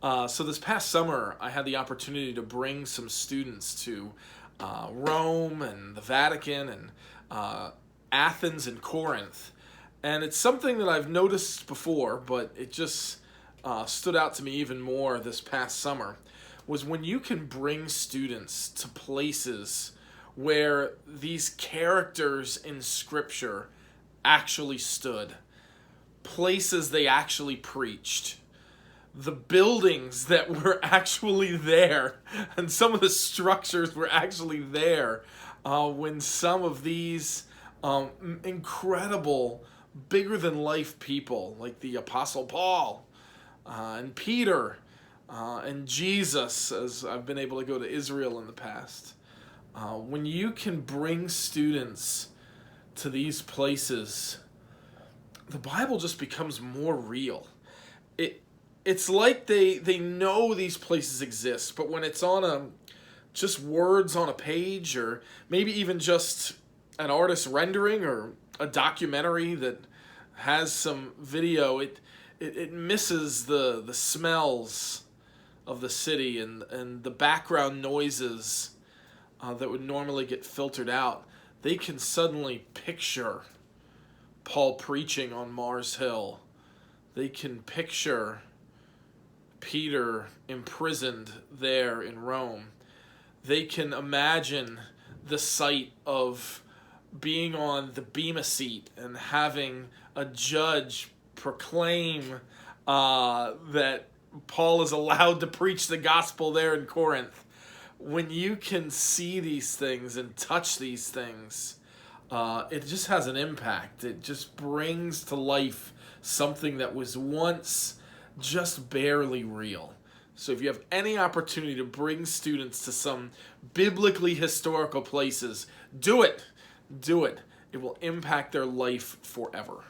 So this past summer, I had the opportunity to bring some students to Rome and the Vatican and Athens and Corinth. And it's something that I've noticed before, but it just stood out to me even more this past summer, was when you can bring students to places where these characters in Scripture actually stood, places they actually preached, the buildings that were actually there, and some of the structures were actually there when some of these incredible, bigger than life people like the Apostle Paul and Peter and Jesus, as I've been able to go to Israel in the past. When you can bring students to these places, the Bible just becomes more real. It's like they know these places exist, but when it's on just words on a page, or maybe even just an artist's rendering or a documentary that has some video, it misses the smells of the city and the background noises that would normally get filtered out. They can suddenly picture Paul preaching on Mars Hill. They can picture Peter imprisoned there in Rome. They can imagine the sight of being on the Bema seat and having a judge proclaim that Paul is allowed to preach the gospel there in Corinth. When you can see these things and touch these things, it just has an impact. It just brings to life something that was once just barely real. So if you have any opportunity to bring students to some biblically historical places, do it. Do it. It will impact their life forever.